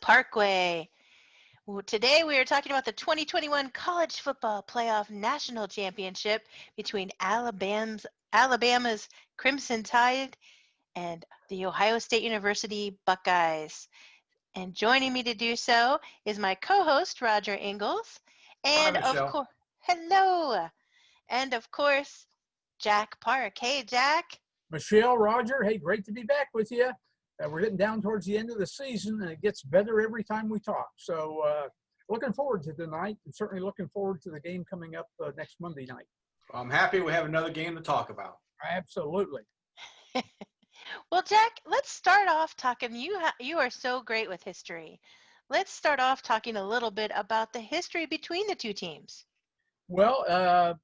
Parkway. Today we are talking about the 2021 College Football Playoff National Championship between Alabama's Crimson Tide and the Ohio State University Buckeyes. And joining me to do so is my co-host, Roger Ingles, Hi, and of Michelle. course, hello, and of course, Jack Park. Hey, Jack. Michelle, Roger, hey, great to be back with you. We're getting down towards the end of the season, and it gets better every time we talk. So looking forward to tonight, and certainly looking forward to the game coming up next Monday night. I'm happy we have another game to talk about. Absolutely. Well, Jack, let's start off talking. You are so great with history. Let's start off talking a little bit about the history between the two teams. Well,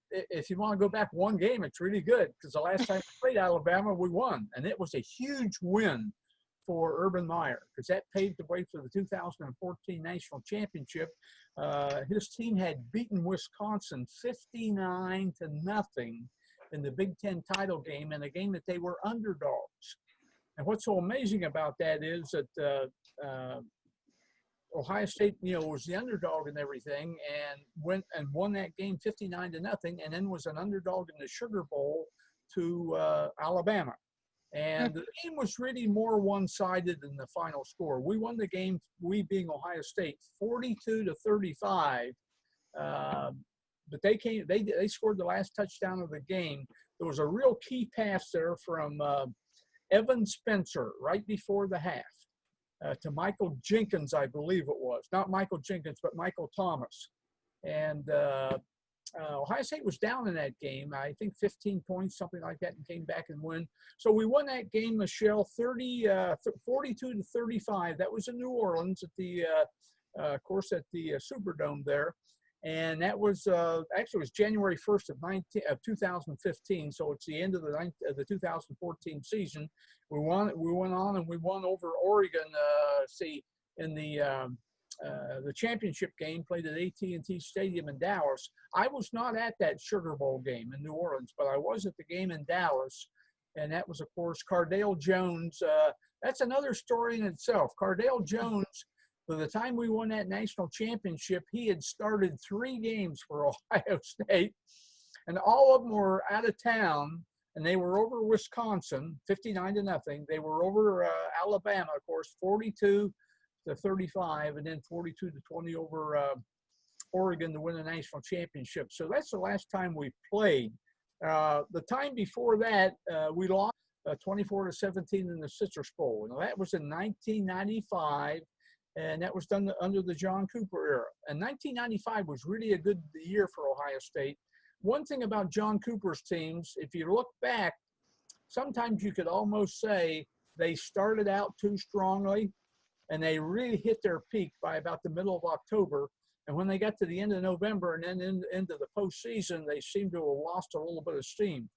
if you want to go back one game, it's really good because the last time we played Alabama, we won. And it was a huge win for Urban Meyer because that paved the way for the 2014 National Championship. His team had beaten Wisconsin 59-0 in the Big Ten title game, in a game that they were underdogs. And what's so amazing about that is that Ohio State, was the underdog and everything, and won that game 59-0, and then was an underdog in the Sugar Bowl to Alabama. And the game was really more one-sided than the final score. We won the game, we being Ohio State, 42-35. But they scored the last touchdown of the game. There was a real key pass there from Evan Spencer right before the half. To Michael Jenkins, I believe it was. Not Michael Jenkins, but Michael Thomas. And Ohio State was down in that game, I think 15 points, something like that, and came back and won. So we won that game, Michelle, 42-35. That was in New Orleans at the, of course, at the Superdome there. And that was actually it was January 1st of 2015. So it's the end of the 2014 season. We went on and we won over Oregon. In the championship game played at AT&T Stadium in Dallas. I was not at that Sugar Bowl game in New Orleans, but I was at the game in Dallas, and that was, of course, Cardale Jones. That's another story in itself. Cardale Jones. By the time we won that national championship, he had started 3 games for Ohio State, and all of them were out of town, and they were over Wisconsin, 59-0. They were over Alabama, of course, 42-35, and then 42-20 over Oregon to win the national championship. So that's the last time we played. The time before that, we lost 24-17 in the Citrus Bowl. Now, that was in 1995. And that was done under the John Cooper era. And 1995 was really a good year for Ohio State. One thing about John Cooper's teams, if you look back, sometimes you could almost say they started out too strongly and they really hit their peak by about the middle of October. And when they got to the end of November and then into the postseason, they seemed to have lost a little bit of steam.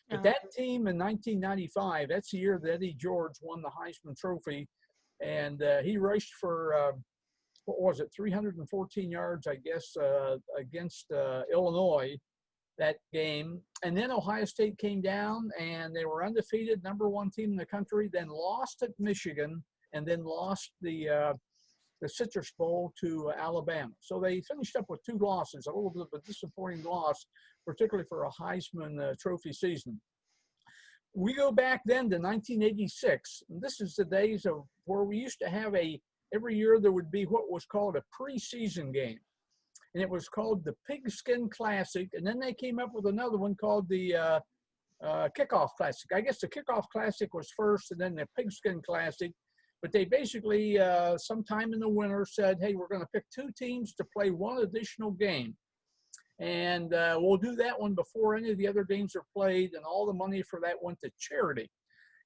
But that team in 1995, that's the year that Eddie George won the Heisman Trophy. And he raced for, 314 yards, I guess, against Illinois that game. And then Ohio State came down, and they were undefeated, #1 team in the country, then lost at Michigan, and then lost the Citrus Bowl to Alabama. So they finished up with 2 losses, a little bit of a disappointing loss, particularly for a Heisman Trophy season. We go back then to 1986. And this is the days of where we used to have every year there would be what was called a preseason game. And it was called the Pigskin Classic. And then they came up with another one called the Kickoff Classic. I guess the Kickoff Classic was first and then the Pigskin Classic. But they basically, sometime in the winter, said, hey, we're going to pick 2 teams to play 1 additional game. And we'll do that one before any of the other games are played, and all the money for that went to charity.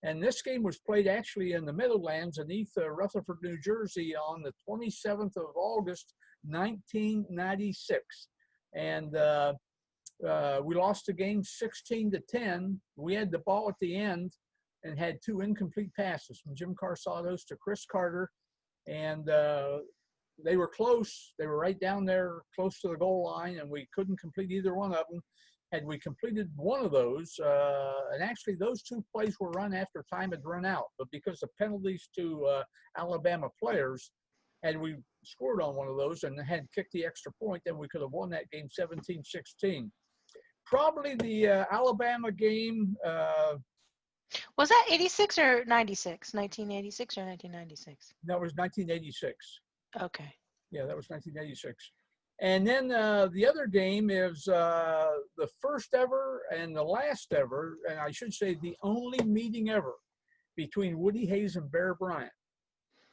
And this game was played actually in the Meadowlands beneath Rutherford, New Jersey on the 27th of August, 1996. And we lost the game 16-10. We had the ball at the end and had 2 incomplete passes from Jim Carsados to Chris Carter. And they were close. They were right down there close to the goal line, and we couldn't complete either one of them. Had we completed one of those, and actually those 2 plays were run after time had run out, but because of penalties to Alabama players, Had we scored on one of those and had kicked the extra point, then we could have won that game 17-16. Probably the Alabama game. Was that 86 or 96? 1986 or 1996? That was 1986. Okay. Yeah, that was 1986. And then the other game is the first ever and the last ever, and I should say the only meeting ever between Woody Hayes and Bear Bryant.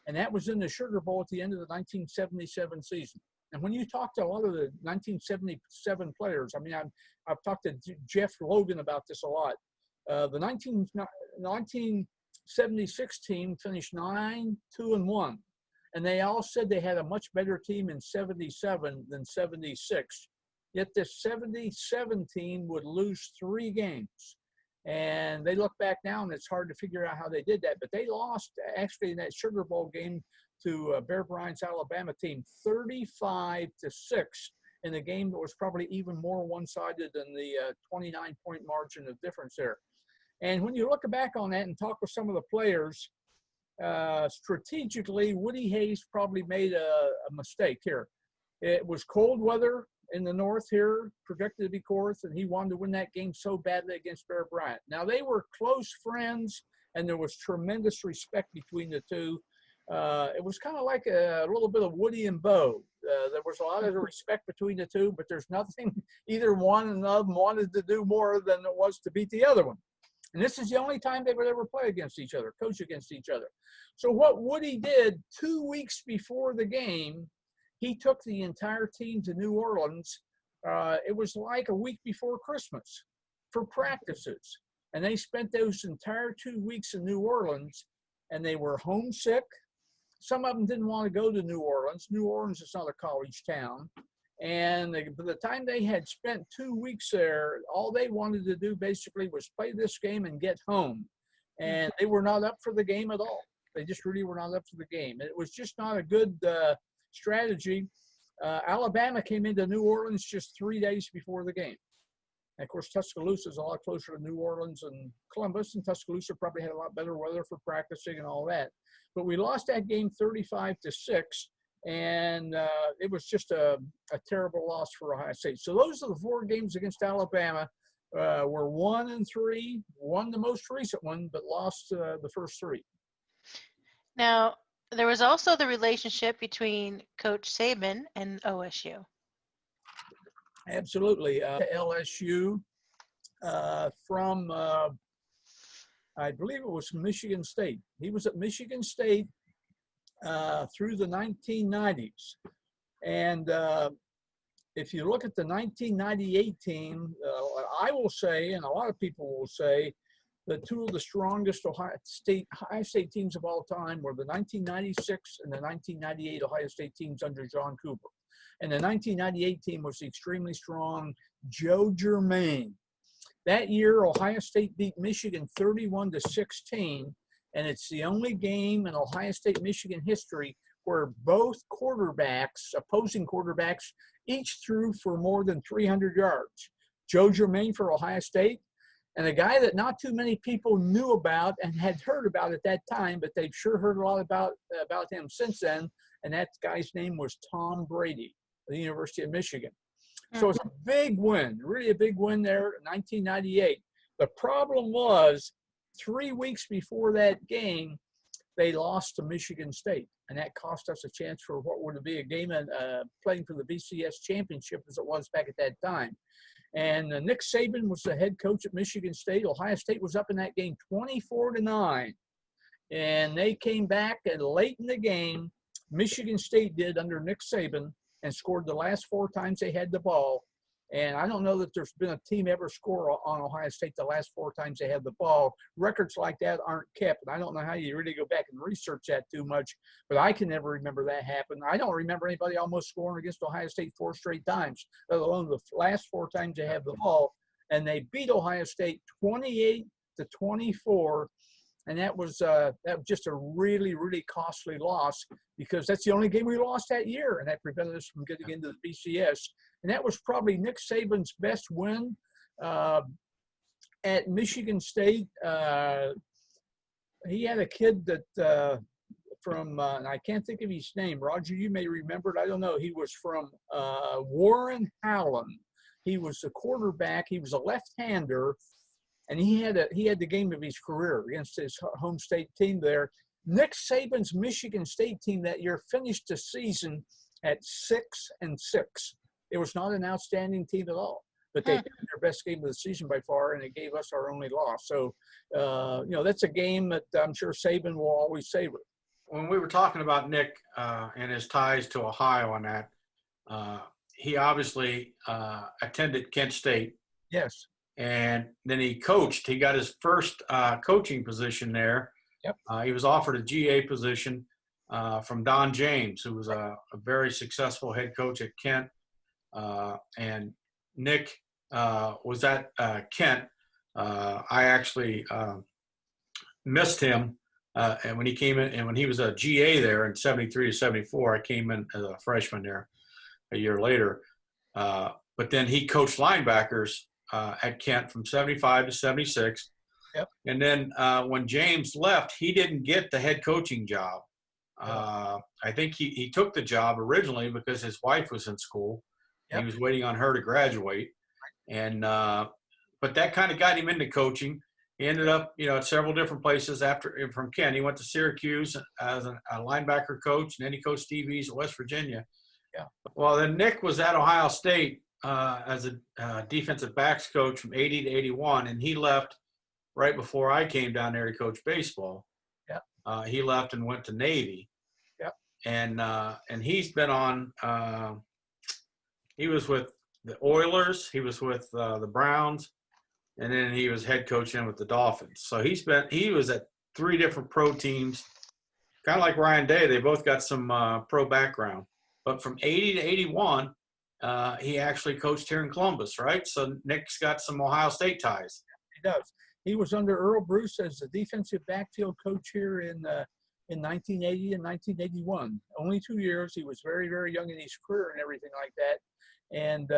And that was in the Sugar Bowl at the end of the 1977 season. And when you talk to a lot of the 1977 players, I mean, I've talked to Jeff Logan about this a lot. The 1976 team finished 9-2-1. And they all said they had a much better team in 77 than 76. Yet this 77 team would lose 3 games. And they look back now, and it's hard to figure out how they did that. But they lost, actually, in that Sugar Bowl game to Bear Bryant's Alabama team, 35-6, in a game that was probably even more one-sided than the 29-point margin of difference there. And when you look back on that and talk with some of the players, strategically, Woody Hayes probably made a mistake here. It was cold weather in the north here, projected to be cold, and he wanted to win that game so badly against Bear Bryant. Now, they were close friends, and there was tremendous respect between the two. It was kind of like a little bit of Woody and Bo. There was a lot of respect between the two, but there's nothing either one of them wanted to do more than it was to beat the other one. And this is the only time they would ever play against each other, coach against each other. So what Woody did 2 weeks before the game, he took the entire team to New Orleans. It was like a week before Christmas for practices. And they spent those entire 2 weeks in New Orleans, and they were homesick. Some of them didn't want to go to New Orleans. New Orleans is not a college town. And by the time they had spent 2 weeks there, all they wanted to do basically was play this game and get home. And they were not up for the game at all. They just really were not up for the game. It was just not a good strategy. Alabama came into New Orleans just 3 days before the game. And of course, Tuscaloosa is a lot closer to New Orleans and Columbus, and Tuscaloosa probably had a lot better weather for practicing and all that. But we lost that game 35-6, and it was just a terrible loss for Ohio State. So those are the 4 games against Alabama. Were 1-3, won the most recent one, but lost the first 3. Now, there was also the relationship between Coach Saban and OSU. Absolutely. LSU from, I believe it was Michigan State. He was at Michigan State through the 1990s. And if you look at the 1998 team, I will say, and a lot of people will say, that 2 of the strongest Ohio State teams of all time were the 1996 and the 1998 Ohio State teams under John Cooper. And the 1998 team was the extremely strong Joe Germain. That year, Ohio State beat Michigan 31-16, and it's the only game in Ohio State-Michigan history where both quarterbacks, opposing quarterbacks, each threw for more than 300 yards. Joe Germain for Ohio State, and a guy that not too many people knew about and had heard about at that time, but they've sure heard a lot about him since then, and that guy's name was Tom Brady at the University of Michigan. So it's a big win, really a big win there in 1998. The problem was 3 weeks before that game, they lost to Michigan State, and that cost us a chance for what would be a game playing for the BCS championship as it was back at that time. And Nick Saban was the head coach at Michigan State. Ohio State was up in that game 24-9. And they came back, and late in the game, Michigan State did under Nick Saban and scored the last 4 times they had the ball. And I don't know that there's been a team ever score on Ohio State the last 4 times they had the ball. Records like that aren't kept. And I don't know how you really go back and research that too much, but I can never remember that happen. I don't remember anybody almost scoring against Ohio State 4 straight times, let alone the last 4 times they had the ball. And they beat Ohio State 28-24. And that was just a really, really costly loss because that's the only game we lost that year, and that prevented us from getting into the BCS. And that was probably Nick Saban's best win at Michigan State. He had a kid that from, and I can't think of his name. Roger, you may remember it. I don't know. He was from Warren Howland. He was the quarterback. He was a left-hander, and he had the game of his career against his home state team there. Nick Saban's Michigan State team that year finished the season at 6-6. It was not an outstanding team at all, but they had their best game of the season by far, and it gave us our only loss. So, that's a game that I'm sure Saban will always savor. When we were talking about Nick and his ties to Ohio on that, he obviously attended Kent State. Yes. And then he coached. He got his first coaching position there. Yep. He was offered a GA position from Don James, who was a very successful head coach at Kent. And Nick was at Kent. I actually missed him. And when he came in, and when he was a GA there in 73 to 74, I came in as a freshman there a year later. But then he coached linebackers at Kent from 75 to 76. Yep. And then when James left, he didn't get the head coaching job. I think he took the job originally because his wife was in school. Yep. He was waiting on her to graduate. And but that kind of got him into coaching. He ended up, at several different places from Kent. He went to Syracuse as a linebacker coach, and then he coached Steve East at West Virginia. Yeah. Well, then Nick was at Ohio State as a defensive backs coach from 80 to 81, and he left right before I came down there to coach baseball. Yeah. He left and went to Navy. Yeah. And he's been on. He was with the Oilers. He was with the Browns. And then he was head coaching with the Dolphins. So he was at 3 different pro teams, kind of like Ryan Day. They both got some pro background. But from 80 to 81, he actually coached here in Columbus, right? So Nick's got some Ohio State ties. He does. He was under Earl Bruce as the defensive backfield coach here in 1980 and 1981. Only 2 years. He was very, very young in his career and everything like that. And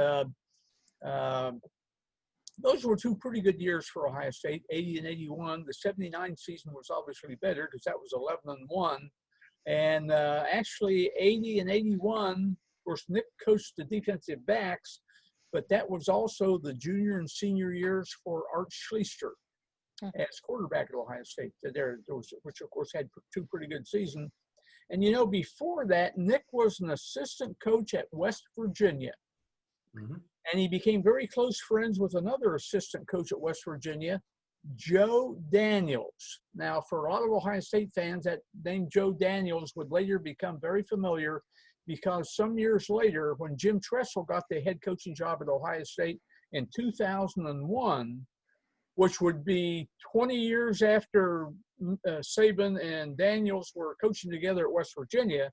those were 2 pretty good years for Ohio State, 80 and 81. The 79 season was obviously better because that was 11-1. And actually 80 and 81, of course, Nick coached the defensive backs, but that was also the junior and senior years for Art Schleister as quarterback at Ohio State, which of course had 2 pretty good seasons. And before that, Nick was an assistant coach at West Virginia. Mm-hmm. And he became very close friends with another assistant coach at West Virginia, Joe Daniels. Now, for a lot of Ohio State fans, that name Joe Daniels would later become very familiar because some years later, when Jim Tressel got the head coaching job at Ohio State in 2001, which would be 20 years after Saban and Daniels were coaching together at West Virginia,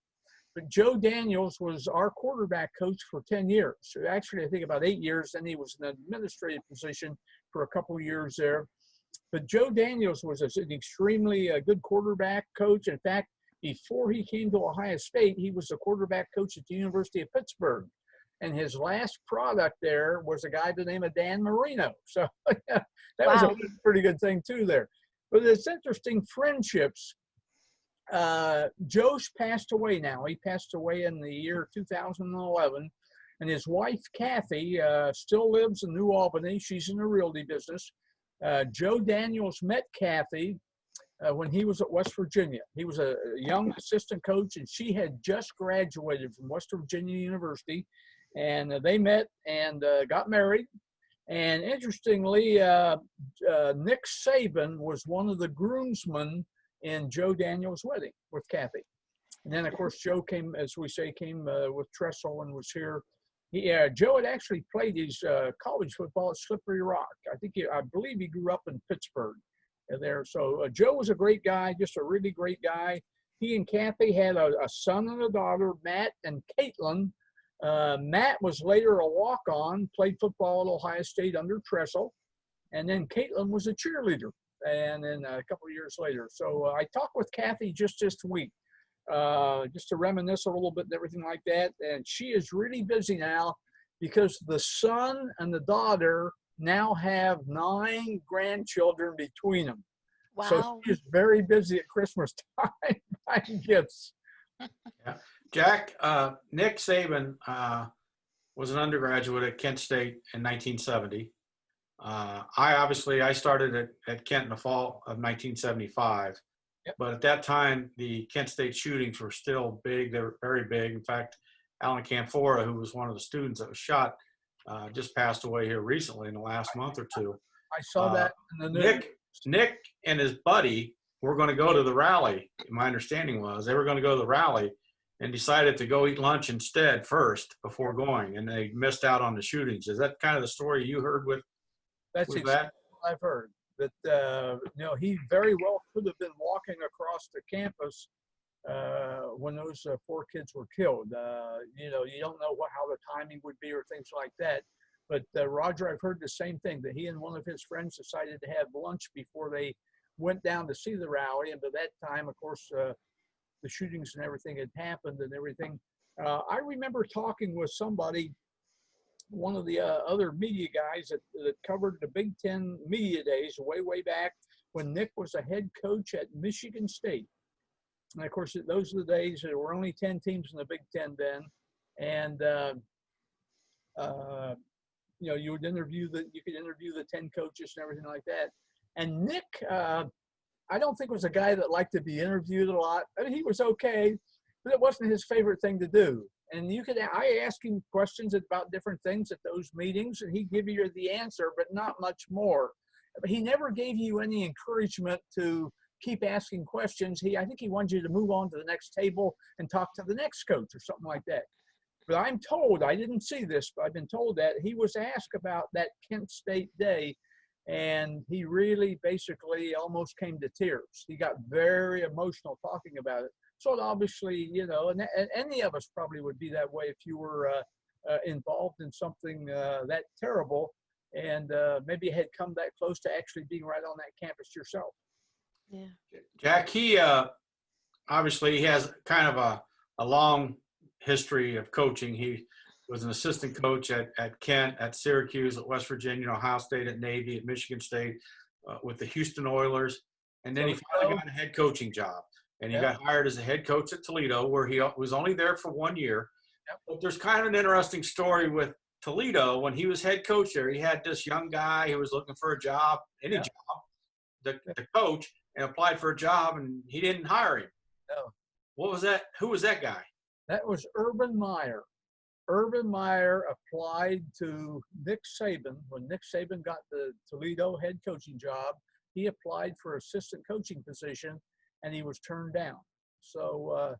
but Joe Daniels was our quarterback coach for 10 years. So actually, I think about 8 years. Then he was in an administrative position for a couple of years there. But Joe Daniels was an extremely good quarterback coach. In fact, before he came to Ohio State, he was the quarterback coach at the University of Pittsburgh. And his last product there was a guy by the name of Dan Marino. So that was a pretty good thing, too, there. But it's interesting friendships. Joe's passed away now. He passed away in the year 2011. And his wife, Kathy, still lives in New Albany. She's in the realty business. Joe Daniels met Kathy when he was at West Virginia. He was a young assistant coach, and she had just graduated from West Virginia University. And they met and got married. And interestingly, Nick Saban was one of the groomsmen in Joe Daniels' wedding with Kathy. And then, of course, Joe came, as we say, with Tressel and was here. Joe had actually played his college football at Slippery Rock. I believe he grew up in Pittsburgh there. So Joe was a great guy, just a really great guy. He and Kathy had a son and a daughter, Matt and Caitlin. Matt was later a walk-on, played football at Ohio State under Tressel. And then Caitlin was a cheerleader. And then a couple of years later. So I talked with Kathy just this week, just to reminisce a little bit and everything like that. And she is really busy now because the son and the daughter now have 9 grandchildren between them. Wow. So she's very busy at Christmas time. buying gifts. Yeah. Jack, Nick Saban was an undergraduate at Kent State in 1970. I started at Kent in the fall of 1975. Yep. But at that time, the Kent State shootings were still big. They were very big. In fact, Alan Camphora, who was one of the students that was shot, just passed away here recently in the last month or two. I saw that in the news. Nick and his buddy were going to go to the rally. My understanding was they were going to go to the rally and decided to go eat lunch instead first before going, and they missed out on the shootings. Is that kind of the story you heard with That's that? what I've heard. That he very well could have been walking across the campus when those 4 kids were killed. You don't know how the timing would be or things like that. But Roger, I've heard the same thing, that he and one of his friends decided to have lunch before they went down to see the rally. And by that time, of course, the shootings and everything had happened and everything. I remember talking with somebody, one of the other media guys that covered the Big Ten media days way back when Nick was a head coach at Michigan State. And of course, those are the days there were only 10 teams in the Big Ten then. And, you could interview the 10 coaches and everything like that. And Nick, I don't think was a guy that liked to be interviewed a lot. I mean, he was okay, but it wasn't his favorite thing to do. And I asked him questions about different things at those meetings, and he'd give you the answer, but not much more. But he never gave you any encouragement to keep asking questions. I think he wanted you to move on to the next table and talk to the next coach or something like that. But I'm told, I didn't see this, but I've been told that he was asked about that Kent State day, and he really basically almost came to tears. He got very emotional talking about it. So it obviously, and any of us probably would be that way if you were involved in something that terrible, and maybe had come that close to actually being right on that campus yourself. Yeah. Jack, he obviously he has kind of a long history of coaching. He was an assistant coach at Kent, at Syracuse, at West Virginia, Ohio State, at Navy, at Michigan State, with the Houston Oilers. And then he finally got a head coaching job. And he got hired as a head coach at Toledo, where he was only there for 1 year. Yep. But there's kind of an interesting story with Toledo. When he was head coach there, he had this young guy who was looking for a job, job, the coach, and applied for a job, and he didn't hire him. No. What was that? Who was that guy? That was Urban Meyer. Urban Meyer applied to Nick Saban. When Nick Saban got the Toledo head coaching job, he applied for assistant coaching position, and he was turned down. So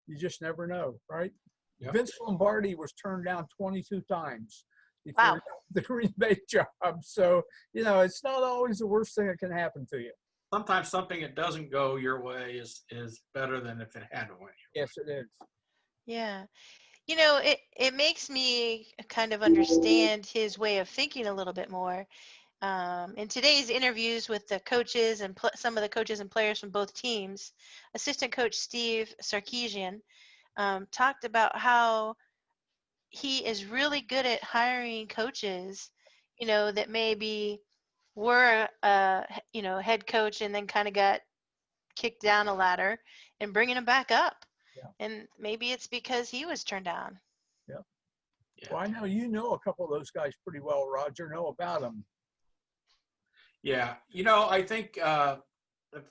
you just never know, right? Yep. Vince Lombardi was turned down 22 times before he got the Green Bay job. So, it's not always the worst thing that can happen to you. Sometimes something that doesn't go your way is better than if it had to win. Yes, it is. Yeah. It makes me kind of understand his way of thinking a little bit more. In today's interviews with the coaches and some of the coaches and players from both teams, assistant coach Steve Sarkisian talked about how he is really good at hiring coaches, that maybe were head coach and then kind of got kicked down a ladder, and bringing them back up. Yeah. And maybe it's because he was turned down. Yeah. Well, I know a couple of those guys pretty well, Roger. Know about them. Yeah. I think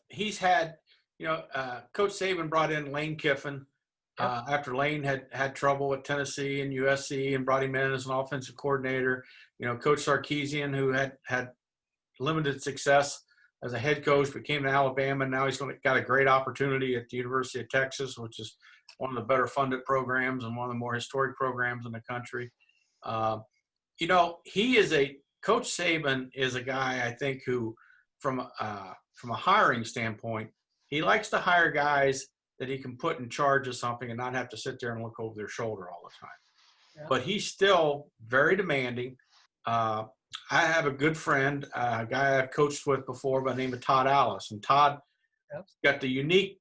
he's had, Coach Saban brought in Lane Kiffin after Lane had trouble at Tennessee and USC, and brought him in as an offensive coordinator. Coach Sarkisian, who had limited success as a head coach, but came to Alabama, and now he's got a great opportunity at the University of Texas, which is one of the better funded programs and one of the more historic programs in the country. Coach Saban is a guy, I think, who from a hiring standpoint, he likes to hire guys that he can put in charge of something and not have to sit there and look over their shoulder all the time. Yeah. But he's still very demanding. I have a good friend, a guy I've coached with before by the name of Todd Alice. And Todd got the unique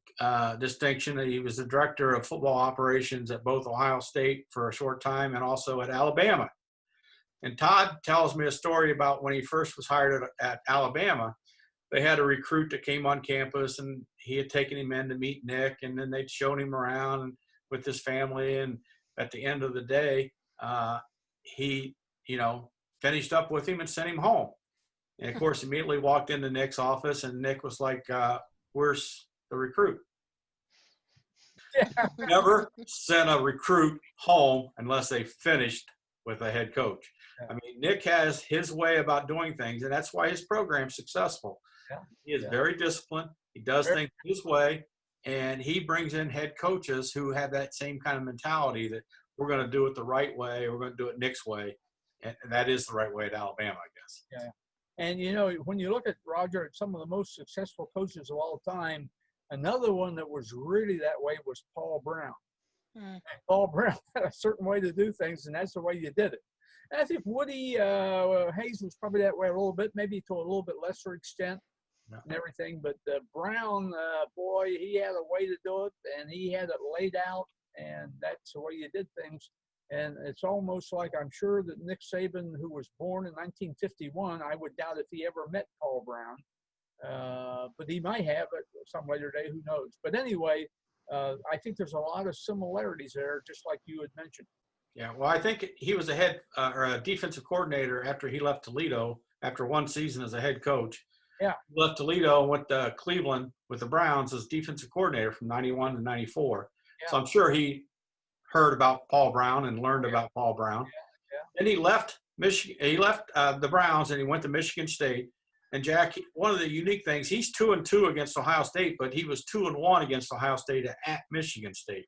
distinction that he was the director of football operations at both Ohio State for a short time and also at Alabama. And Todd tells me a story about when he first was hired at Alabama. they had a recruit that came on campus, and he had taken him in to meet Nick, and then they'd shown him around with his family. And at the end of the day, he, finished up with him and sent him home. And of course, immediately walked into Nick's office, and Nick was like, "Where's the recruit?" Yeah. Never sent a recruit home unless they finished with a head coach. Yeah. I mean, Nick has his way about doing things, and that's why his program's successful. Yeah. He is very disciplined. He does things his way, and he brings in head coaches who have that same kind of mentality that we're going to do it the right way, we're going to do it Nick's way, and that is the right way at Alabama, I guess. Yeah. And, when you look at Roger, at some of the most successful coaches of all time, another one that was really that way was Paul Brown. Paul Brown had a certain way to do things, and that's the way you did it. And I think Woody Hayes was probably that way a little bit, maybe to a little bit lesser extent and everything. But Brown, boy, he had a way to do it, and he had it laid out, and that's the way you did things. And it's almost like, I'm sure that Nick Saban, who was born in 1951, I would doubt if he ever met Paul Brown. But he might have at some later day, who knows. But anyway, I think there's a lot of similarities there, just like you had mentioned. Yeah, well, I think he was a head or a defensive coordinator after he left Toledo after one season as a head coach. Yeah. He left Toledo and went to Cleveland with the Browns as defensive coordinator from 91 to 94. Yeah. So I'm sure he heard about Paul Brown and learned about Paul Brown. Yeah. Then he left Michigan. He left the Browns and he went to Michigan State. And Jack, one of the unique things, he's 2-2 against Ohio State, but he was 2-1 against Ohio State at Michigan State.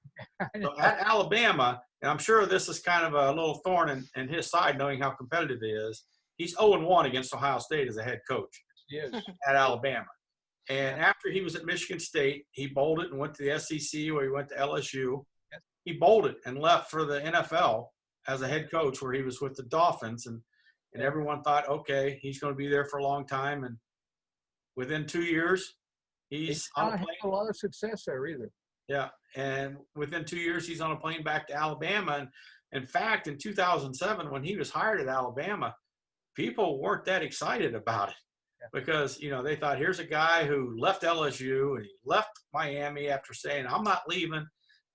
So at Alabama, and I'm sure this is kind of a little thorn in his side, knowing how competitive he is. He's 0-1 against Ohio State as a head coach at Alabama. And after he was at Michigan State, he bolted and went to the SEC, where he went to LSU. He bolted and left for the NFL as a head coach, where he was with the Dolphins. And everyone thought, okay, he's going to be there for a long time. And within 2 years, he's on a plane. Had a lot of success there either. Yeah, and within 2 years, he's on a plane back to Alabama. And in fact, in 2007, when he was hired at Alabama, people weren't that excited about it because, they thought, here's a guy who left LSU and he left Miami after saying, I'm not leaving,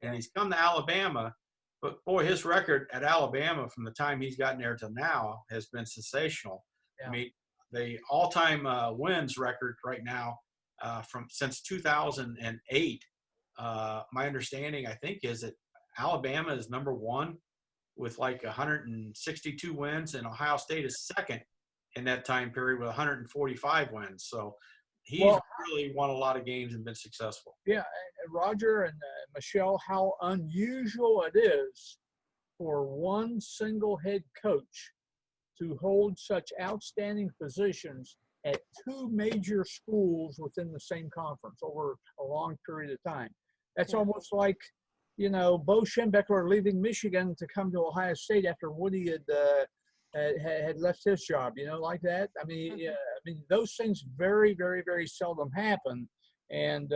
and he's come to Alabama. But, boy, his record at Alabama from the time he's gotten there to now has been sensational. Yeah. I mean, the all-time wins record right now since 2008, my understanding, I think, is that Alabama is number one with like 162 wins, and Ohio State is second in that time period with 145 wins. So he's really won a lot of games and been successful. Yeah, Roger and Michelle, how unusual it is for one single head coach to hold such outstanding positions at two major schools within the same conference over a long period of time. That's almost like, Bo Schembechler leaving Michigan to come to Ohio State after Woody had left his job, like that. I mean, those things very, very, very seldom happen. And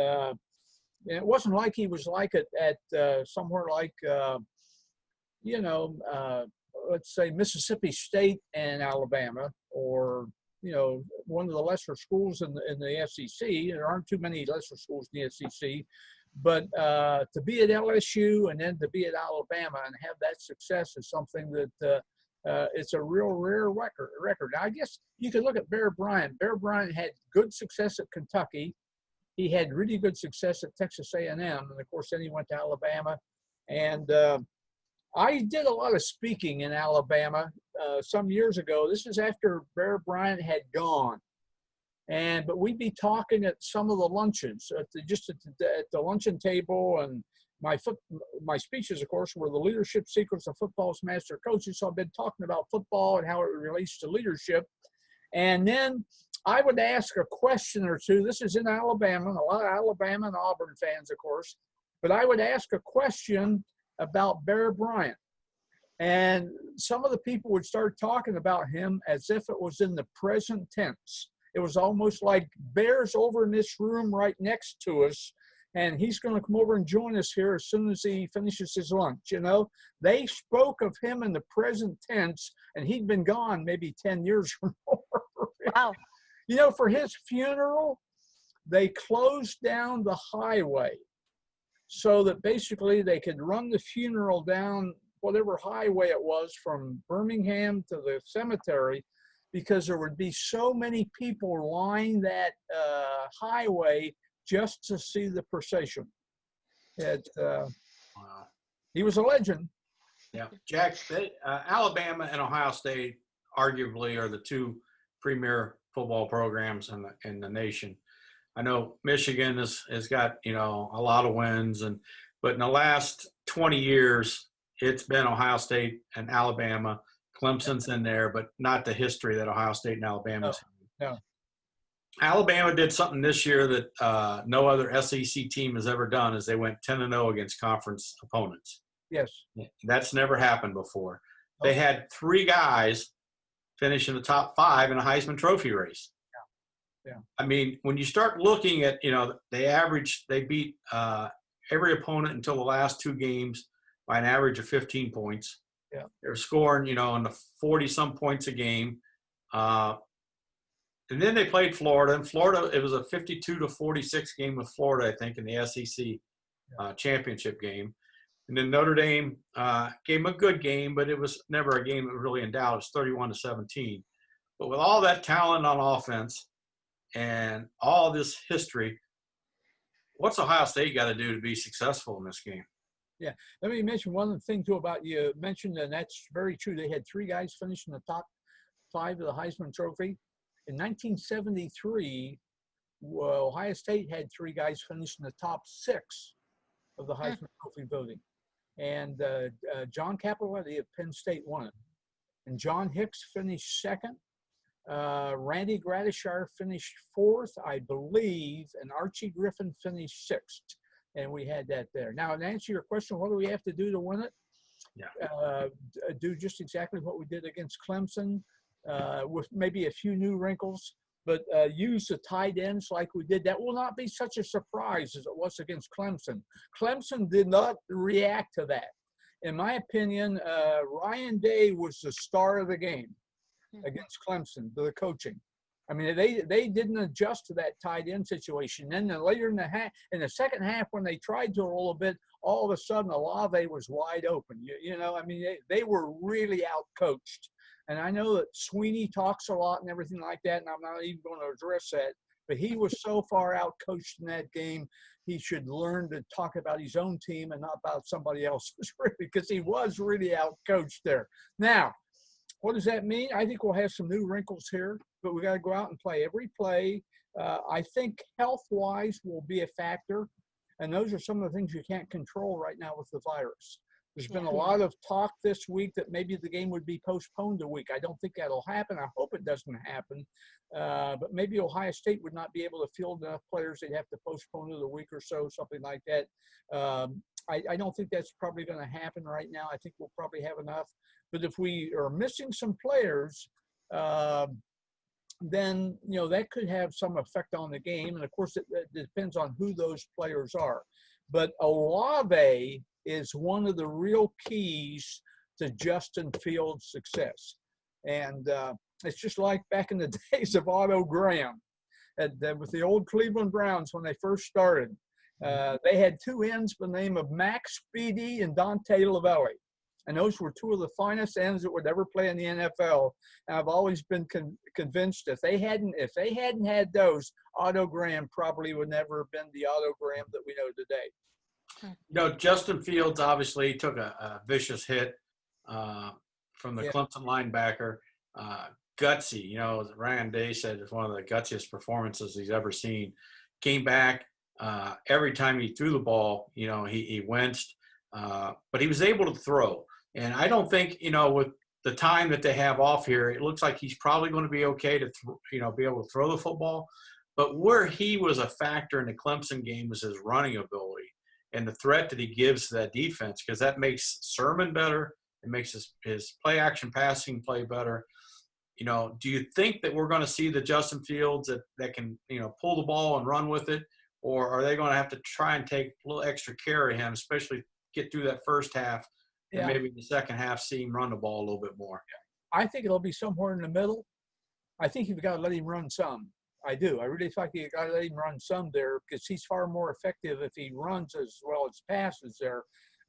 it wasn't like he was like it at somewhere like, let's say Mississippi State and Alabama, or, one of the lesser schools in the SEC. There aren't too many lesser schools in the SEC. But to be at LSU and then to be at Alabama and have that success is something that it's a real rare record. Now, I guess you could look at Bear Bryant. Bear Bryant had good success at Kentucky. He had really good success at Texas A&M. And, of course, then he went to Alabama. And I did a lot of speaking in Alabama some years ago. This is after Bear Bryant had gone. But we'd be talking at some of the luncheons, at the luncheon table, and my speeches, of course, were the leadership secrets of football's master coaches. So I've been talking about football and how it relates to leadership. And then I would ask a question or two. This is in Alabama, a lot of Alabama and Auburn fans, of course. But I would ask a question about Bear Bryant. And some of the people would start talking about him as if it was in the present tense. It was almost like Bear's over in this room right next to us, and he's going to come over and join us here as soon as he finishes his lunch. They spoke of him in the present tense, and he'd been gone maybe 10 years or more. Wow. You know, for his funeral, they closed down the highway so that basically they could run the funeral down whatever highway it was from Birmingham to the cemetery, because there would be so many people lining that highway just to see the procession. Wow. He was a legend. Yeah, Jack, Alabama and Ohio State arguably are the two premier football programs in the nation. I know Michigan has got, you know, a lot of wins, but in the last 20 years, it's been Ohio State and Alabama. Clemson's in there, but not the history that Ohio State and Alabama's had. No. Alabama did something this year that no other SEC team has ever done, is they went 10-0 against conference opponents. Yes. That's never happened before. They had 3 guys finish in the top 5 in a Heisman Trophy race. Yeah. I mean, when you start looking at, you know, they beat every opponent until the last 2 games by an average of 15 points. Yeah. They're scoring, you know, in the 40-some points a game. And then they played Florida. And Florida, it was a 52-46 game with Florida, I think, in the SEC championship game. And then Notre Dame gave them a good game, but it was never a game that was really in doubt. It was 31-17. But with all that talent on offense and all this history, what's Ohio State got to do to be successful in this game? Yeah. Let me mention one thing, too, about you mentioned, and that's very true. They had 3 guys finish in the top 5 of the Heisman Trophy. In 1973, Ohio State had 3 guys finish in the top 6 of the Heisman Trophy voting. And John Capoletti of Penn State won it. And John Hicks finished 2nd. Randy Gradishar finished 4th, I believe, and Archie Griffin finished 6th. And we had that there. Now, to answer your question, what do we have to do to win it? Yeah. Do just exactly what we did against Clemson, with maybe a few new wrinkles, but use the tight ends like we did. That will not be such a surprise as it was against Clemson. Clemson did not react to that. In my opinion, Ryan Day was the star of the game against Clemson, the coaching. I mean, they didn't adjust to that tight end situation. Then later in the second half, when they tried to a little bit, all of a sudden Olave was wide open. You know, I mean, they were really out-coached. And I know that Sweeney talks a lot and everything like that, and I'm not even going to address that. But he was so far out-coached in that game, he should learn to talk about his own team and not about somebody else's, because he was really out-coached there. Now, what does that mean? I think we'll have some new wrinkles here, but we got to go out and play every play. I think health-wise will be a factor, and those are some of the things you can't control right now with the virus. There's been a lot of talk this week that maybe the game would be postponed a week. I don't think that'll happen. I hope it doesn't happen. But maybe Ohio State would not be able to field enough players. They'd have to postpone it a week or so, something like that. I don't think that's probably going to happen right now. I think we'll probably have enough. But if we are missing some players, then, you know, that could have some effect on the game. And, of course, it depends on who those players are. But Olave is one of the real keys to Justin Fields' success. And it's just like back in the days of Otto Graham with the old Cleveland Browns when they first started. They had 2 ends by the name of Max Speedy and Dante Lavelli. And those were 2 of the finest ends that would ever play in the NFL. And I've always been convinced if they hadn't had those, Otto Graham probably would never have been the Otto Graham that we know today. You know, Justin Fields obviously took a vicious hit from the Clemson linebacker. Gutsy, you know, Ryan Day said it's one of the gutsiest performances he's ever seen. Came back every time he threw the ball, you know, he winced, but he was able to throw. And I don't think, you know, with the time that they have off here, it looks like he's probably going to be okay to, be able to throw the football. But where he was a factor in the Clemson game was his running ability and the threat that he gives to that defense, because that makes Sermon better. It makes his play-action passing play better. You know, do you think that we're going to see the Justin Fields that can, pull the ball and run with it, or are they going to have to try and take a little extra care of him, especially get through that first half and maybe in the second half see him run the ball a little bit more? I think it'll be somewhere in the middle. I think you've got to let him run some. I do. I really think you got to let him run some there because he's far more effective if he runs as well as passes there.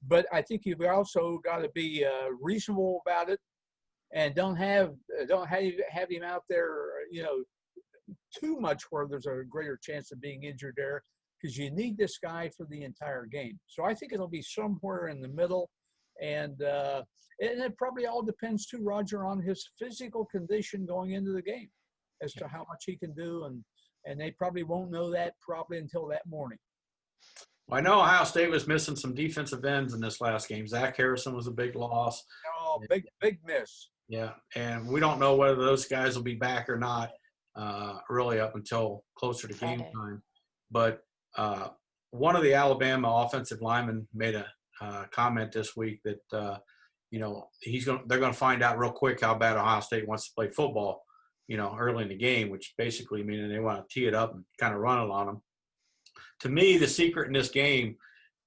But I think you've also got to be reasonable about it, and don't have him out there, too much where there's a greater chance of being injured there, because you need this guy for the entire game. So I think it'll be somewhere in the middle, and it probably all depends too, Roger, on his physical condition going into the game as to how much he can do, and they probably won't know that probably until that morning. Well, I know Ohio State was missing some defensive ends in this last game. Zach Harrison was a big loss. Oh, big miss. Yeah, and we don't know whether those guys will be back or not really up until closer to game time. But one of the Alabama offensive linemen made a comment this week that, they're going to find out real quick how bad Ohio State wants to play football, early in the game, which basically meaning they want to tee it up and kind of run it on them. To me, the secret in this game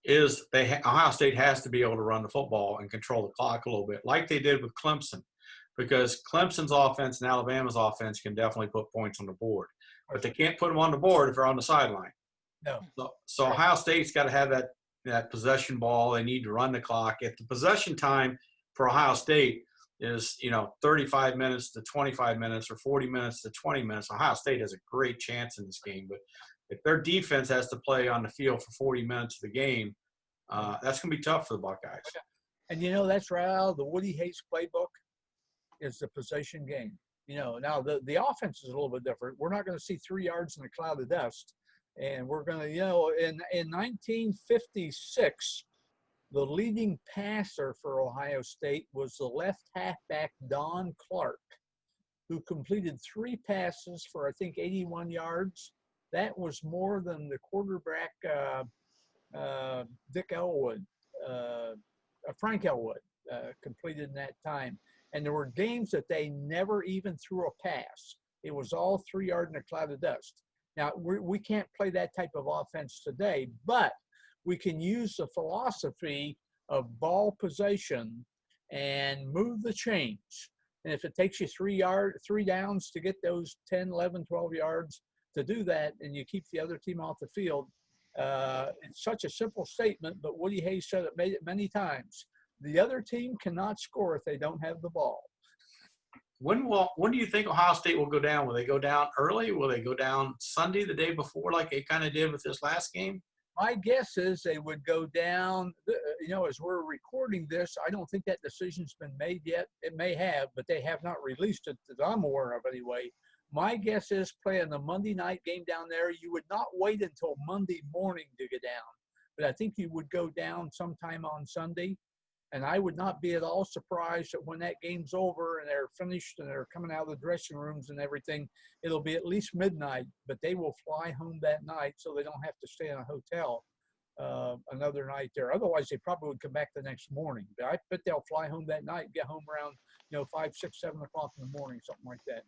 is Ohio State has to be able to run the football and control the clock a little bit, like they did with Clemson, because Clemson's offense and Alabama's offense can definitely put points on the board, but they can't put them on the board if they're on the sideline. No. So Ohio State's got to have that possession ball. They need to run the clock. If the possession time for Ohio State is 35 minutes to 25 minutes or 40 minutes to 20 minutes, Ohio State has a great chance in this game. But if their defense has to play on the field for 40 minutes of the game, that's going to be tough for the Buckeyes. And that's right out of the Woody Hayes playbook is the possession game. Now the offense is a little bit different. We're not going to see 3 yards in a cloud of dust. And we're going to, in 1956, the leading passer for Ohio State was the left halfback Don Clark, who completed 3 passes for, I think, 81 yards. That was more than the quarterback Dick Elwood, Frank Elwood, completed in that time. And there were games that they never even threw a pass. It was all 3 yards in a cloud of dust. Now, we can't play that type of offense today, but we can use the philosophy of ball possession and move the chains. And if it takes you 3 downs to get those 10, 11, 12 yards to do that, and you keep the other team off the field, it's such a simple statement, but Woody Hayes said it, made it many times. The other team cannot score if they don't have the ball. When do you think Ohio State will go down? Will they go down early? Will they go down Sunday, the day before, like they kind of did with this last game? My guess is they would go down, as we're recording this. I don't think that decision's been made yet. It may have, but they have not released it that I'm aware of anyway. My guess is playing the Monday night game down there, you would not wait until Monday morning to get down. But I think you would go down sometime on Sunday. And I would not be at all surprised that when that game's over and they're finished and they're coming out of the dressing rooms and everything, it'll be at least midnight, but they will fly home that night so they don't have to stay in a hotel another night there. Otherwise, they probably would come back the next morning. But I bet they'll fly home that night, get home around 5, 6, 7 o'clock in the morning, something like that.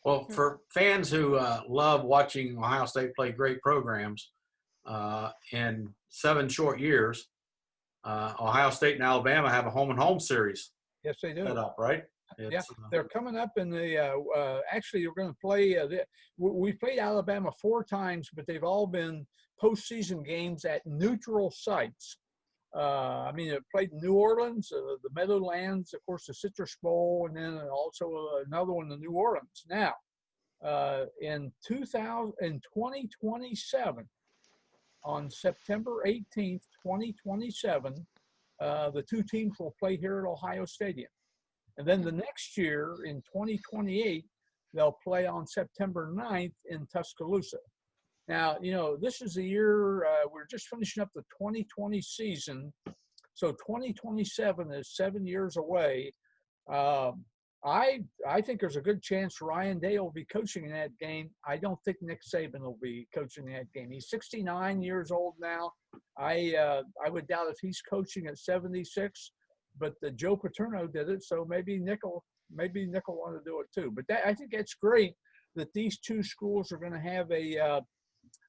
Well, for fans who love watching Ohio State play great programs in 7 short years, Ohio State and Alabama have a home-and-home series. Yes, they do. Set up, right? They're coming up in the actually, we're going to play we've played Alabama 4 times, but they've all been postseason games at neutral sites. They've played New Orleans, the Meadowlands, of course, the Citrus Bowl, and then also another one in New Orleans. Now, in 2027, on September 18th, 2027, the 2 teams will play here at Ohio Stadium. And then the next year, in 2028, they'll play on September 9th in Tuscaloosa. Now, this is the year we're just finishing up the 2020 season. So 2027 is 7 years away. I think there's a good chance Ryan Day will be coaching in that game. I don't think Nick Saban will be coaching in that game. He's 69 years old now. I would doubt if he's coaching at 76, but Joe Paterno did it, so maybe Nick will want to do it too. But I think that's great that these 2 schools are going to have a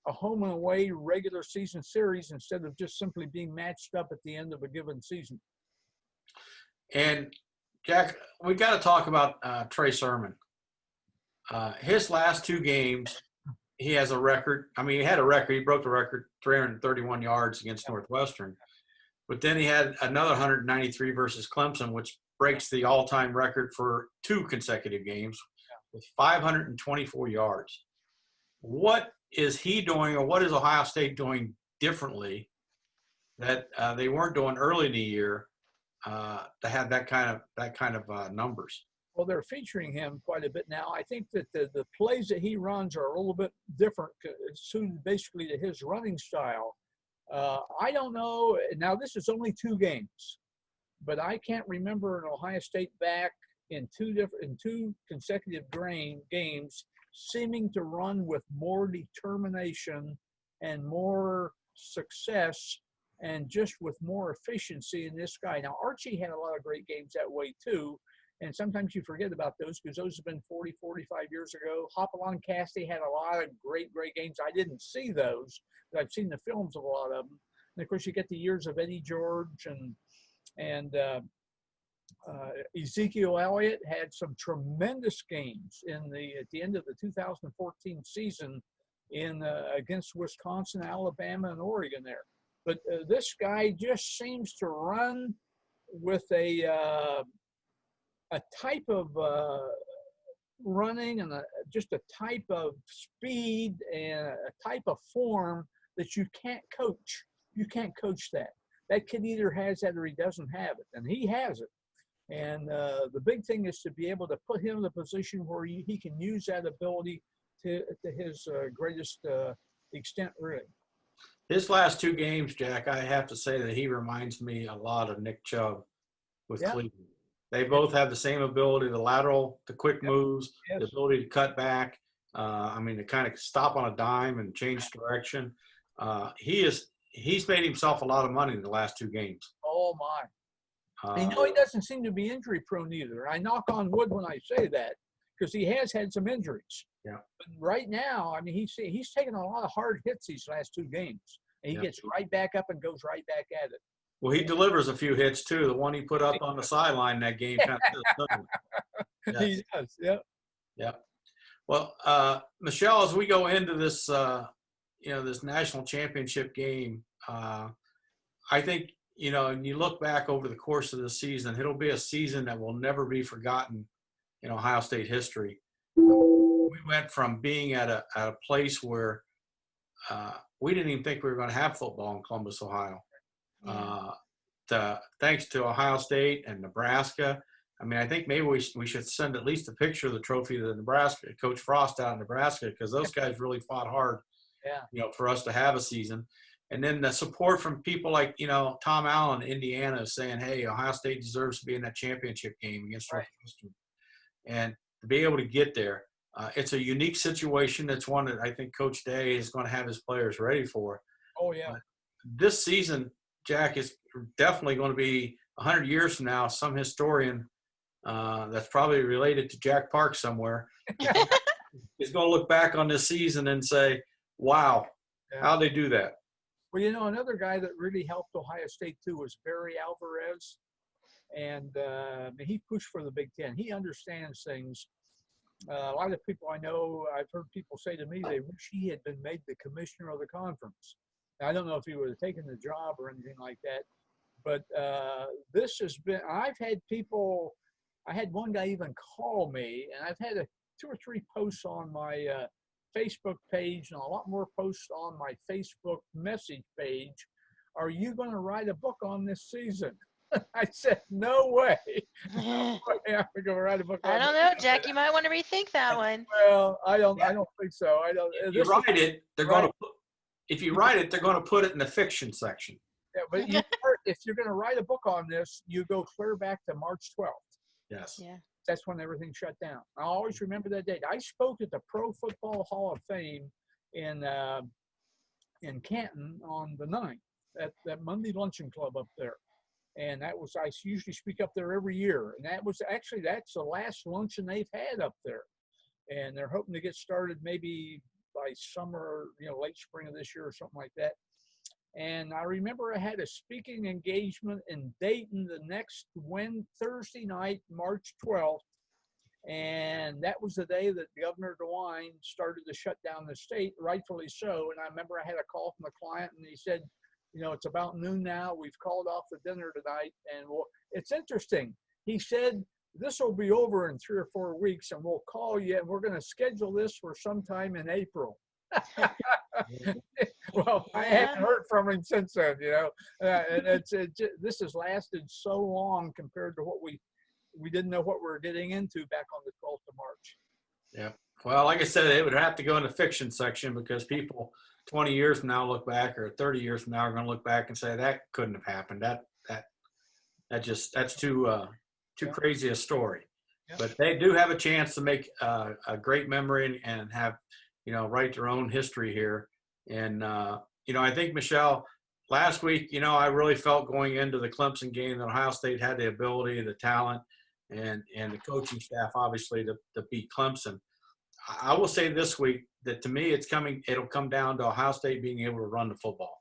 home and away regular season series instead of just simply being matched up at the end of a given season. And Jack, we got to talk about Trey Sermon. his last two games, he has a record. I mean, he had a record. He broke the record, 331 yards against Northwestern. But then he had another 193 versus Clemson, which breaks the all-time record for 2 consecutive games with 524 yards. What is he doing, or what is Ohio State doing differently that they weren't doing early in the year to have that kind of numbers? Well, they're featuring him quite a bit now. I think that the plays that he runs are a little bit different, suited basically to his running style. I don't know. Now, this is only 2 games, but I can't remember an Ohio State back in two consecutive games seeming to run with more determination and more success and just with more efficiency in this guy. Now, Archie had a lot of great games that way too. And sometimes you forget about those because those have been 40, 45 years ago. Hopalong Cassidy had a lot of great games. I didn't see those, but I've seen the films of a lot of them. And of course, you get the years of Eddie George and Ezekiel Elliott had some tremendous games at the end of the 2014 season against Wisconsin, Alabama, and Oregon there. But this guy just seems to run with a type of running and just a type of speed and a type of form that you can't coach. You can't coach that. That kid either has that or he doesn't have it, and he has it. And the big thing is to be able to put him in a position where he can use that ability to his greatest extent, really. His last 2 games, Jack, I have to say that he reminds me a lot of Nick Chubb with Cleveland. They both have the same ability, the quick moves, the ability to cut back. To kind of stop on a dime and change direction. He's made himself a lot of money in the last 2 games. Oh, my. He doesn't seem to be injury prone either. I knock on wood when I say that because he has had some injuries. Yeah. But right now, I mean, he's taken a lot of hard hits these last 2 games. And he gets right back up and goes right back at it. Well, he delivers a few hits too. The one he put up on the sideline that game kind of yes. He does. Yep. Yeah. Well, Michelle, as we go into this, this national championship game, I think and you look back over the course of the season, it'll be a season that will never be forgotten in Ohio State history. We went from being at a place where we didn't even think we were going to have football in Columbus, Ohio. Thanks to Ohio State and Nebraska. I mean, I think maybe we should send at least a picture of the trophy to Nebraska, Coach Frost out in Nebraska, because those guys really fought hard, for us to have a season. And then the support from people like, Tom Allen in Indiana saying, hey, Ohio State deserves to be in that championship game against Northwestern. And to be able to get there, it's a unique situation. It's one that I think Coach Day is going to have his players ready for. Oh, yeah. This season, Jack, is definitely going to be 100 years from now, some historian that's probably related to Jack Park somewhere is going to look back on this season and say, wow, how'd they do that? Well, another guy that really helped Ohio State too was Barry Alvarez. And he pushed for the Big Ten. He understands things. A lot of people I know, I've heard people say to me, they wish he had been made the commissioner of the conference. I don't know if he would have taken the job or anything like that, but this has been, I had one guy even call me, and I've had 2 or 3 posts on my Facebook page and a lot more posts on my Facebook message page. Are you going to write a book on this season? I said, no way. No way I'm going to write a book on I don't know, Jack. You might want to rethink that one. Well, I don't think so. I don't. If you write it, they're going to put. If you write it, they're going to put it in the fiction section. Yeah, but if you're going to write a book on this, you go clear back to March 12th. Yes. Yeah. That's when everything shut down. I always remember that date. I spoke at the Pro Football Hall of Fame in Canton on the 9th at that Monday Luncheon Club up there. And I usually speak up there every year. And that's the last luncheon they've had up there. And they're hoping to get started maybe by summer, late spring of this year or something like that. And I remember I had a speaking engagement in Dayton the next Thursday night, March 12th. And that was the day that Governor DeWine started to shut down the state, rightfully so. And I remember I had a call from a client, and he said, it's about noon now. We've called off the dinner tonight. And it's interesting. He said, this will be over in 3 or 4 weeks, and we'll call you, and we're going to schedule this for sometime in April. Well, I haven't heard from him since then, and this has lasted so long compared to what we didn't know what we were getting into back on the 12th of March. Yeah. Well, like I said, it would have to go in the fiction section, because people 20 years from now look back, or 30 years from now are going to look back and say that couldn't have happened. That's too crazy a story. Yeah. But they do have a chance to make a great memory and have, write their own history here. And, I think, Michelle, last week, I really felt going into the Clemson game that Ohio State had the ability, the talent, and the coaching staff, obviously, to beat Clemson. I will say this week that, to me, it'll come down to Ohio State being able to run the football.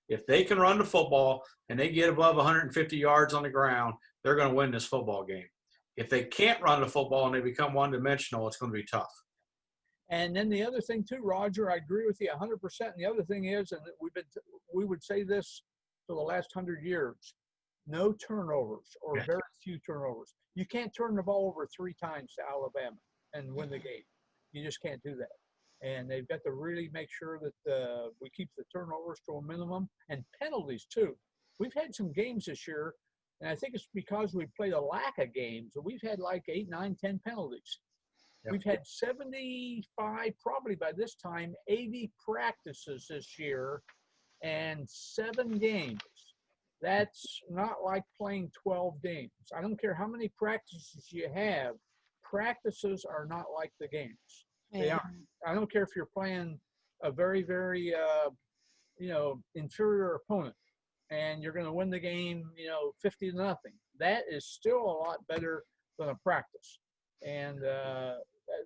If they can run the football and they get above 150 yards on the ground, they're going to win this football game. If they can't run the football and they become one-dimensional, it's going to be tough. And then the other thing too, Roger, I agree with you 100%. And the other thing is, and we would say this for the last 100 years, no turnovers, or very few turnovers. You can't turn the ball over 3 times to Alabama and win the game. You just can't do that. And they've got to really make sure that we keep the turnovers to a minimum, and penalties too. We've had some games this year, and I think it's because we played a lack of games. We've had like 8, 9, 10 penalties. Yep. We've had 75, probably by this time, 80 practices this year and 7 games. That's not like playing 12 games. I don't care how many practices you have. Practices are not like the games. They aren't. I don't care if you're playing a very, very, inferior opponent and you're going to win the game, 50-0. That is still a lot better than a practice. And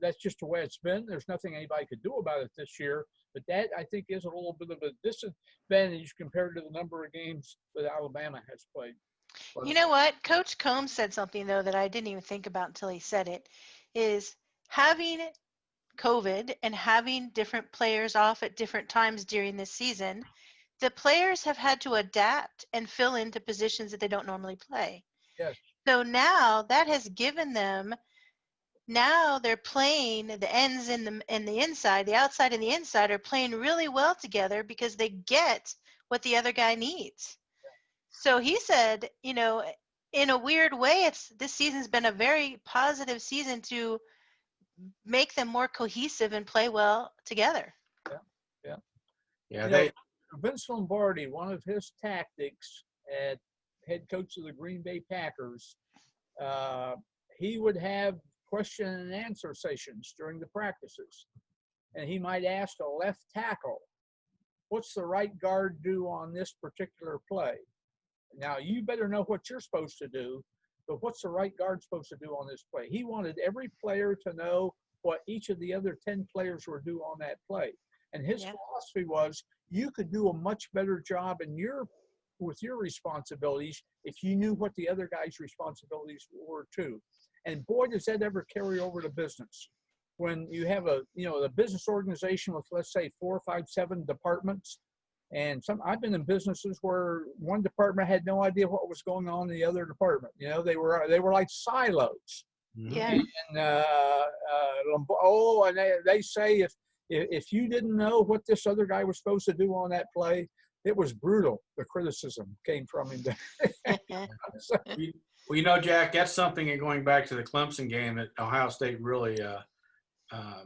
that's just the way it's been. There's nothing anybody could do about it this year. But that, I think, is a little bit of a disadvantage compared to the number of games that Alabama has played. But, you know what? Coach Combs said something, though, that I didn't even think about until he said it, is having COVID and having different players off at different times during this season, the players have had to adapt and fill into positions that they don't normally play. yes. So now that has given them, now they're playing the ends and the inside, the outside and the inside are playing really well together because they get what the other guy needs. So he said, in a weird way, this season's been a very positive season to make them more cohesive and play well together. Yeah. Vince Lombardi, one of his tactics at head coach of the Green Bay Packers, he would have question and answer sessions during the practices. And he might ask a left tackle, what's the right guard do on this particular play? Now, you better know what you're supposed to do, but what's the right guard supposed to do on this play? He wanted every player to know what each of the other 10 players were due on that play. And his philosophy was, you could do a much better job with your responsibilities if you knew what the other guy's responsibilities were too. And boy, does that ever carry over to business. When you have a business organization with, let's say, 4, 5, 7 departments, and I've been in businesses where one department had no idea what was going on in the other department. They were like silos. Yeah. And and they say if you didn't know what this other guy was supposed to do on that play, it was brutal. The criticism came from him. Well, Jack, that's something, and going back to the Clemson game that Ohio State really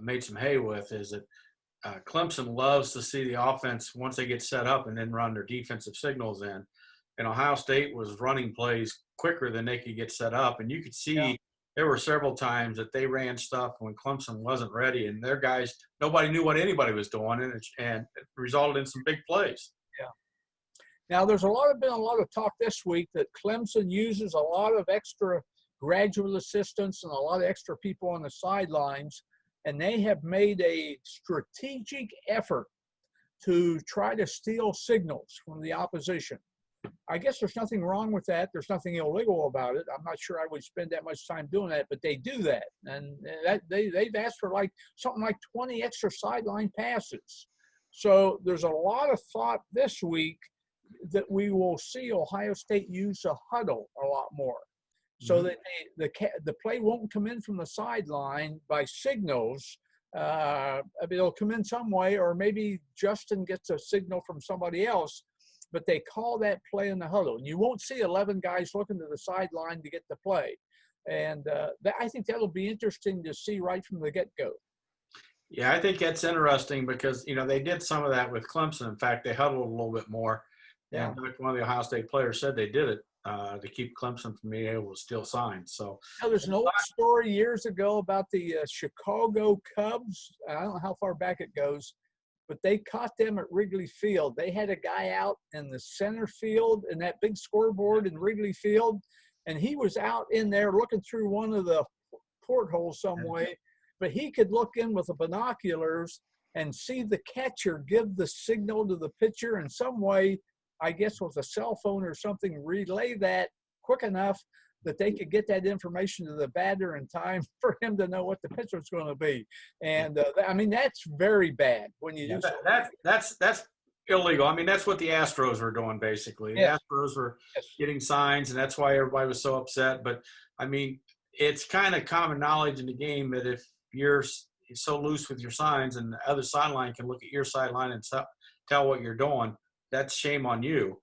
made some hay with, is that Clemson loves to see the offense once they get set up and then run their defensive signals in. And Ohio State was running plays quicker than they could get set up. And you could see there were several times that they ran stuff when Clemson wasn't ready, and their guys, nobody knew what anybody was doing, and it resulted in some big plays. Yeah. Now, there's been a lot of talk this week that Clemson uses a lot of extra graduate assistants and a lot of extra people on the sidelines, and they have made a strategic effort to try to steal signals from the opposition. I guess there's nothing wrong with that. There's nothing illegal about it. I'm not sure I would spend that much time doing that, but they do that. And they've asked for something like 20 extra sideline passes. So there's a lot of thought this week that we will see Ohio State use a huddle a lot more. So that the play won't come in from the sideline by signals. It'll come in some way, or maybe Justin gets a signal from somebody else, but they call that play in the huddle. And you won't see 11 guys looking to the sideline to get the play. And I think that'll be interesting to see right from the get-go. Yeah, I think that's interesting because, they did some of that with Clemson. In fact, they huddled a little bit more. Yeah. And one of the Ohio State players said they did it to keep Clemson from being able to steal signs. So there's an old story years ago about the Chicago Cubs. I don't know how far back it goes, but they caught them at Wrigley Field. They had a guy out in the center field in that big scoreboard in Wrigley Field, and he was out in there looking through one of the portholes some way, but he could look in with the binoculars and see the catcher give the signal to the pitcher in some way, I guess with a cell phone or something, relay that quick enough that they could get that information to the batter in time for him to know what the pitch was going to be. And that's very bad when you do that's illegal. That's what the Astros were doing basically. Yes. The Astros were getting signs, and that's why everybody was so upset. But it's kind of common knowledge in the game that if you're so loose with your signs and the other sideline can look at your sideline and tell what you're doing, that's shame on you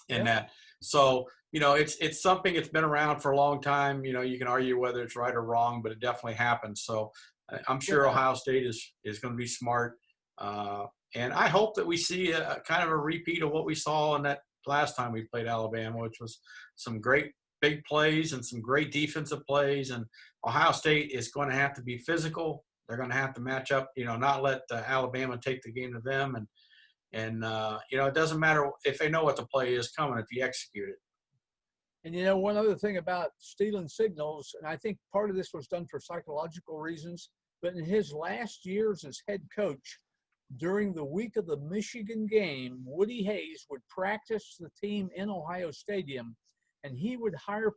in that. So, it's something that's been around for a long time. You can argue whether it's right or wrong, but it definitely happens. So I'm sure Ohio State is going to be smart. And I hope that we see a kind of a repeat of what we saw in that last time we played Alabama, which was some great big plays and some great defensive plays. And Ohio State is going to have to be physical. They're going to have to match up, not let Alabama take the game to them. And it doesn't matter if they know what the play is coming if you execute it. And, one other thing about stealing signals, and I think part of this was done for psychological reasons, but in his last years as head coach, during the week of the Michigan game, Woody Hayes would practice the team in Ohio Stadium, and he would hire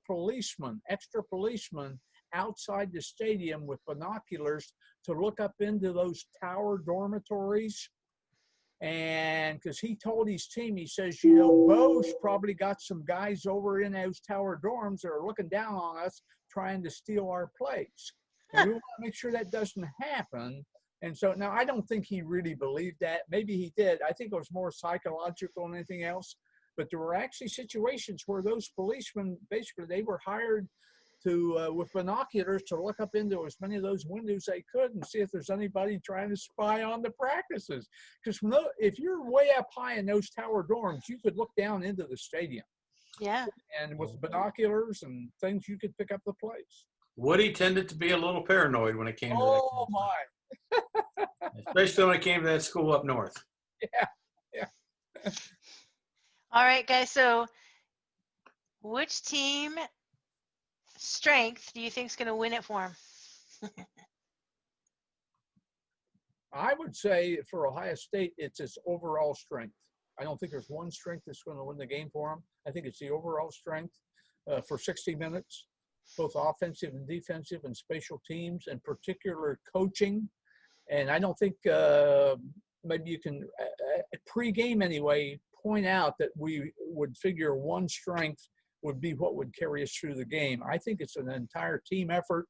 extra policemen outside the stadium with binoculars to look up into those tower dormitories. And because he told his team, he says, Bo's probably got some guys over in those tower dorms that are looking down on us trying to steal our plays. And we want to make sure that doesn't happen. And so now I don't think he really believed that. Maybe he did. I think it was more psychological than anything else. But there were actually situations where those policemen, basically, they were hired to with binoculars to look up into as many of those windows they could and see if there's anybody trying to spy on the practices. Because if you're way up high in those tower dorms, you could look down into the stadium. Yeah. And with binoculars and things, you could pick up the plays. Woody tended to be a little paranoid when it came to that. Oh, my. Especially when it came to that school up north. Yeah. All right, guys. So which team strength do you think is going to win it for him? I would say for Ohio State, it's its overall strength. I don't think there's one strength that's going to win the game for them. I think it's the overall strength for 60 minutes, both offensive and defensive and special teams, and particular coaching. And I don't think maybe you can, pre-game anyway, point out that we would figure one strength would be what would carry us through the game. I think it's an entire team effort.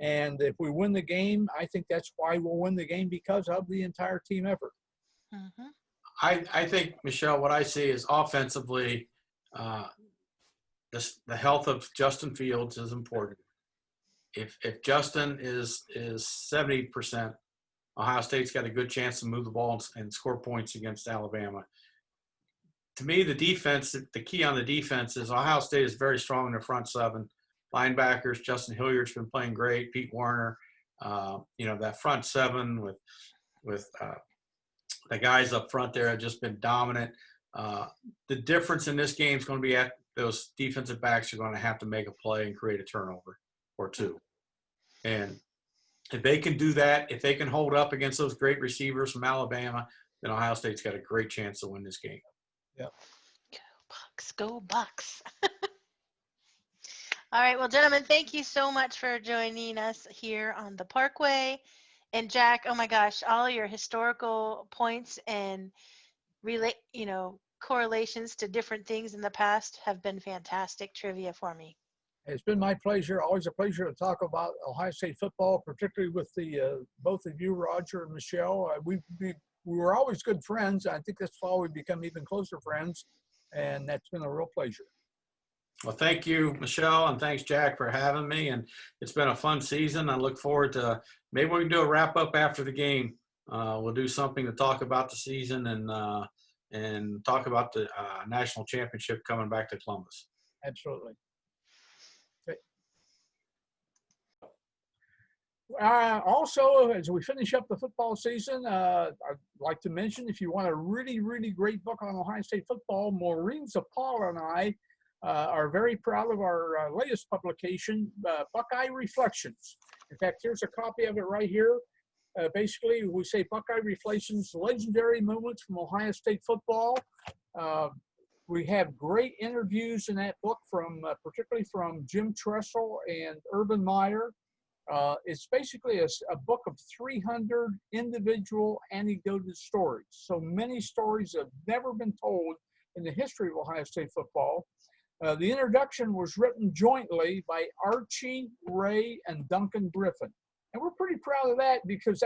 And if we win the game, I think that's why we'll win the game, because of the entire team effort. Mm-hmm. I think, Michelle, what I see is offensively, the health of Justin Fields is important. If Justin is 70%, Ohio State's got a good chance to move the ball and score points against Alabama. To me, the defense, the key on the defense is Ohio State is very strong in the front seven. Linebackers, Justin Hilliard's been playing great. Pete Warner, that front seven with the guys up front there have just been dominant. The difference in this game is going to be at those defensive backs are going to have to make a play and create a turnover or two. And if they can do that, if they can hold up against those great receivers from Alabama, then Ohio State's got a great chance to win this game. Yeah. Bucks, go Bucks. All right, well, gentlemen, thank you so much for joining us here on the Parkway. And Jack, oh my gosh, all your historical points and correlations to different things in the past have been fantastic trivia for me. It's been my pleasure. Always a pleasure to talk about Ohio State football, particularly with the both of you, Roger and Michelle. We were always good friends. I think that's why we've become even closer friends, and that's been a real pleasure. Well, thank you, Michelle, and thanks, Jack, for having me. And it's been a fun season. I look forward to maybe we can do a wrap up after the game. We'll do something to talk about the season and talk about the national championship coming back to Columbus. Absolutely. Also, as we finish up the football season, I'd like to mention, if you want a really, really great book on Ohio State football, Maureen Zapala and I are very proud of our latest publication, Buckeye Reflections. In fact, here's a copy of it right here. Basically, we say Buckeye Reflections, legendary moments from Ohio State football. We have great interviews in that book, particularly from Jim Tressel and Urban Meyer. It's basically a book of 300 individual anecdotal stories. So many stories have never been told in the history of Ohio State football. The introduction was written jointly by Archie, Ray, and Duncan Griffin. And we're pretty proud of that because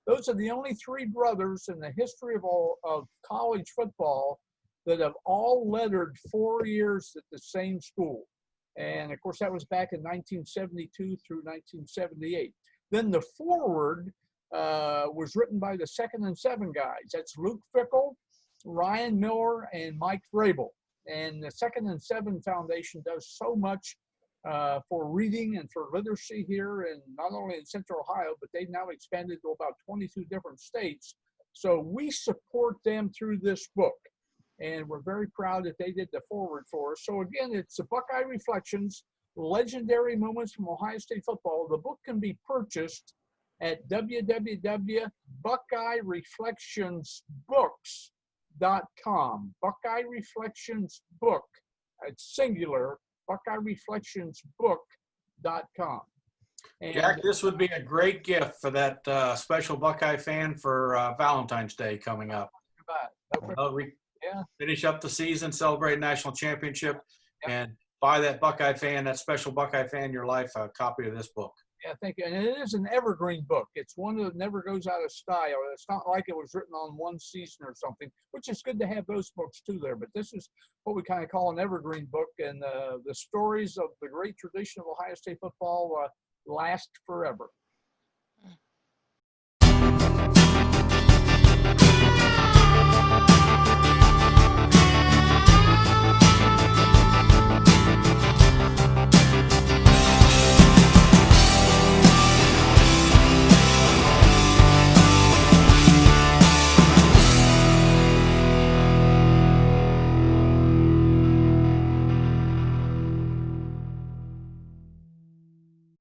those are the only three brothers in the history of college football that have all lettered 4 years at the same school. And of course, that was back in 1972 through 1978. Then the foreword was written by the 2nd and 7 guys. That's Luke Fickle, Ryan Miller, and Mike Vrabel. And the 2nd and 7 Foundation does so much for reading and for literacy here, and not only in Central Ohio, but they've now expanded to about 22 different states. So we support them through this book. And we're very proud that they did the foreword for us. So again, it's the Buckeye Reflections, legendary moments from Ohio State football. The book can be purchased at www.buckeyereflectionsbooks.com. Buckeye Reflections Book, it's singular, buckeyereflectionsbook.com. And Jack, this would be a great gift for that special Buckeye fan for Valentine's Day coming up. Yeah. Finish up the season, celebrate national championship, and buy that Buckeye fan, that special Buckeye fan in your life, a copy of this book. Yeah, thank you. And it is an evergreen book. It's one that never goes out of style. It's not like it was written on one season or something, which is good to have those books too there. But this is what we kind of call an evergreen book. And the stories of the great tradition of Ohio State football last forever.